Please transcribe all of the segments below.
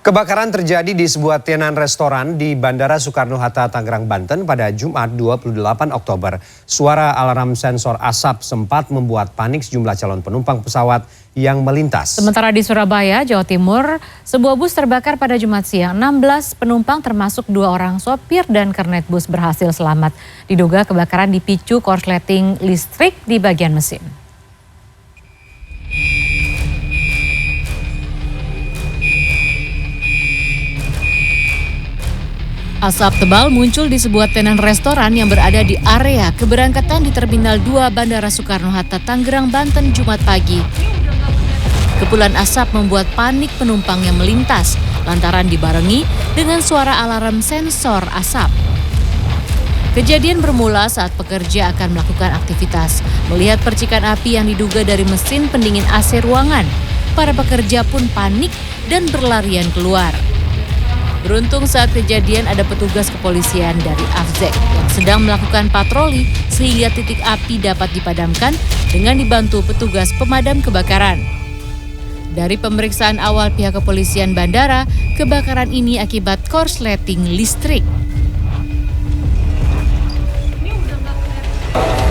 Kebakaran terjadi di sebuah tenan restoran di Bandara Soekarno-Hatta, Tangerang, Banten pada Jumat 28 Oktober. Suara alarm sensor asap sempat membuat panik sejumlah calon penumpang pesawat yang melintas. Sementara di Surabaya, Jawa Timur, sebuah bus terbakar pada Jumat siang. 16 penumpang termasuk 2 orang sopir dan kernet bus berhasil selamat. Diduga kebakaran dipicu korsleting listrik di bagian mesin. Asap tebal muncul di sebuah tenan restoran yang berada di area keberangkatan di Terminal 2 Bandara Soekarno-Hatta, Tangerang, Banten, Jumat pagi. Kepulan asap membuat panik penumpang yang melintas lantaran dibarengi dengan suara alarm sensor asap. Kejadian bermula saat pekerja akan melakukan aktivitas. Melihat percikan api yang diduga dari mesin pendingin AC ruangan, para pekerja pun panik dan berlarian keluar. Beruntung saat kejadian ada petugas kepolisian dari Afzek yang sedang melakukan patroli sehingga titik api dapat dipadamkan dengan dibantu petugas pemadam kebakaran. Dari pemeriksaan awal pihak kepolisian bandara, kebakaran ini akibat korsleting listrik.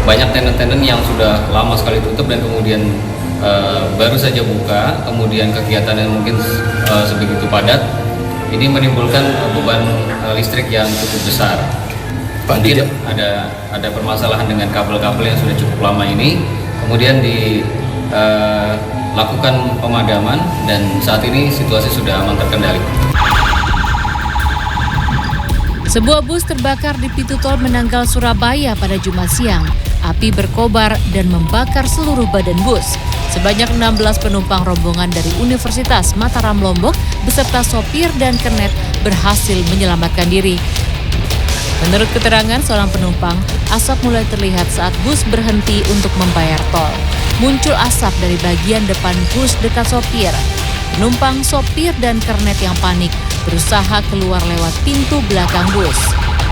Banyak tenan-tenan yang sudah lama sekali tutup dan kemudian baru saja buka, kemudian kegiatannya mungkin sebegitu padat. Ini menimbulkan beban listrik yang cukup besar. Mungkin ada permasalahan dengan kabel-kabel yang sudah cukup lama ini. Kemudian dilakukan pemadaman dan saat ini situasi sudah aman terkendali. Sebuah bus terbakar di pintu tol Menanggal, Surabaya pada Jumat siang. Api berkobar dan membakar seluruh badan bus. Sebanyak 16 penumpang rombongan dari Universitas Mataram Lombok beserta sopir dan kernet berhasil menyelamatkan diri. Menurut keterangan seorang penumpang, asap mulai terlihat saat bus berhenti untuk membayar tol. Muncul asap dari bagian depan bus dekat sopir. Penumpang, sopir, dan kernet yang panik berusaha keluar lewat pintu belakang bus.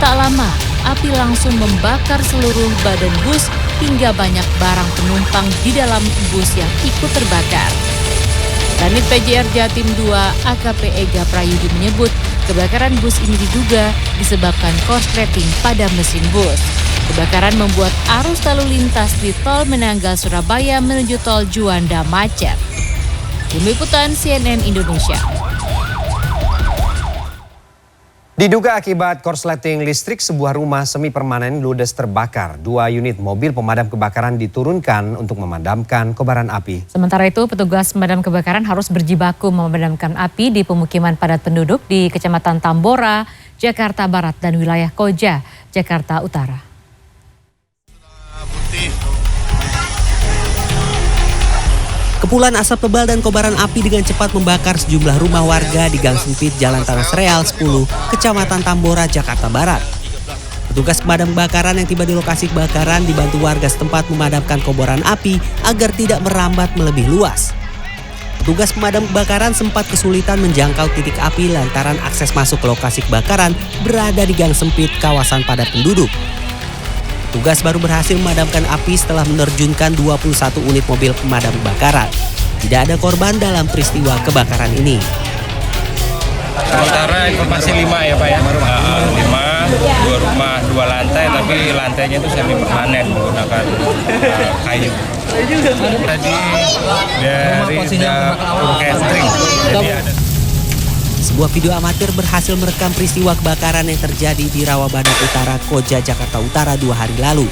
Tak lama, api langsung membakar seluruh badan bus hingga banyak barang penumpang di dalam bus yang ikut terbakar. Kanit PJR Jatim 2 AKP Ega Prayudi menyebut kebakaran bus ini diduga disebabkan korsleting pada mesin bus. Kebakaran membuat arus lalu lintas di tol Menanggal Surabaya menuju tol Juanda macet. Tim Liputan CNN Indonesia. Diduga akibat korsleting listrik, sebuah rumah semi permanen ludes terbakar. 2 unit mobil pemadam kebakaran diturunkan untuk memadamkan kobaran api. Sementara itu, petugas pemadam kebakaran harus berjibaku memadamkan api di pemukiman padat penduduk di Kecamatan Tambora, Jakarta Barat dan wilayah Koja, Jakarta Utara. Kepulan asap tebal dan kobaran api dengan cepat membakar sejumlah rumah warga di Gang Sempit Jalan Tanah Sereal 10, Kecamatan Tambora, Jakarta Barat. Petugas pemadam kebakaran yang tiba di lokasi kebakaran dibantu warga setempat memadamkan kobaran api agar tidak merambat melebih luas. Petugas pemadam kebakaran sempat kesulitan menjangkau titik api lantaran akses masuk ke lokasi kebakaran berada di Gang Sempit kawasan padat penduduk. Petugas baru berhasil memadamkan api setelah menerjunkan 21 unit mobil pemadam kebakaran. Tidak ada korban dalam peristiwa kebakaran ini. Sementara informasi 5 ya Pak ya, 5, 2 rumah, 2 lantai, tapi lantainya itu semi permanen menggunakan kayu. Tadi dari catering, jadi ada. Sebuah video amatir berhasil merekam peristiwa kebakaran yang terjadi di Rawabadak Utara, Koja, Jakarta Utara 2 hari lalu.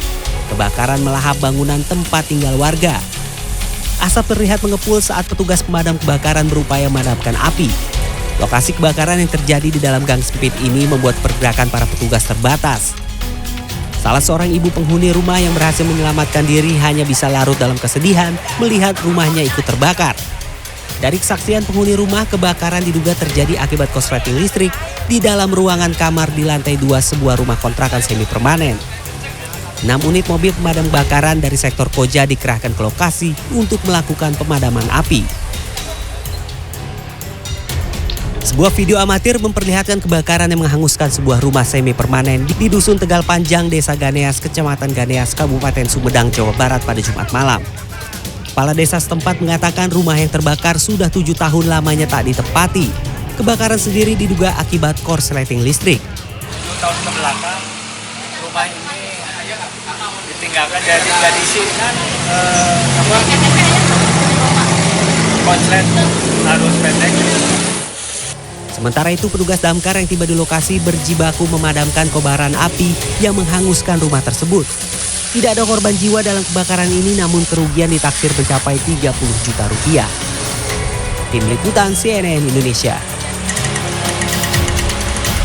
Kebakaran melahap bangunan tempat tinggal warga. Asap terlihat mengepul saat petugas pemadam kebakaran berupaya memadamkan api. Lokasi kebakaran yang terjadi di dalam gang sempit ini membuat pergerakan para petugas terbatas. Salah seorang ibu penghuni rumah yang berhasil menyelamatkan diri hanya bisa larut dalam kesedihan melihat rumahnya ikut terbakar. Dari kesaksian penghuni rumah, kebakaran diduga terjadi akibat korsleting listrik di dalam ruangan kamar di lantai 2 sebuah rumah kontrakan semi permanen. 6 unit mobil pemadam kebakaran dari sektor Koja dikerahkan ke lokasi untuk melakukan pemadaman api. Sebuah video amatir memperlihatkan kebakaran yang menghanguskan sebuah rumah semi permanen di Dusun Tegal Panjang, Desa Ganeas, Kecamatan Ganeas, Kabupaten Sumedang, Jawa Barat pada Jumat malam. Kepala desa setempat mengatakan rumah yang terbakar sudah 7 tahun lamanya tak ditempati. Kebakaran sendiri diduga akibat korsleting listrik. 10 tahun ke belakang rumah ini ditinggalkan jadi isikan konslet arus pendek. Sementara itu petugas damkar yang tiba di lokasi berjibaku memadamkan kobaran api yang menghanguskan rumah tersebut. Tidak ada korban jiwa dalam kebakaran ini, namun kerugian ditaksir mencapai 30 juta rupiah. Tim Liputan CNN Indonesia.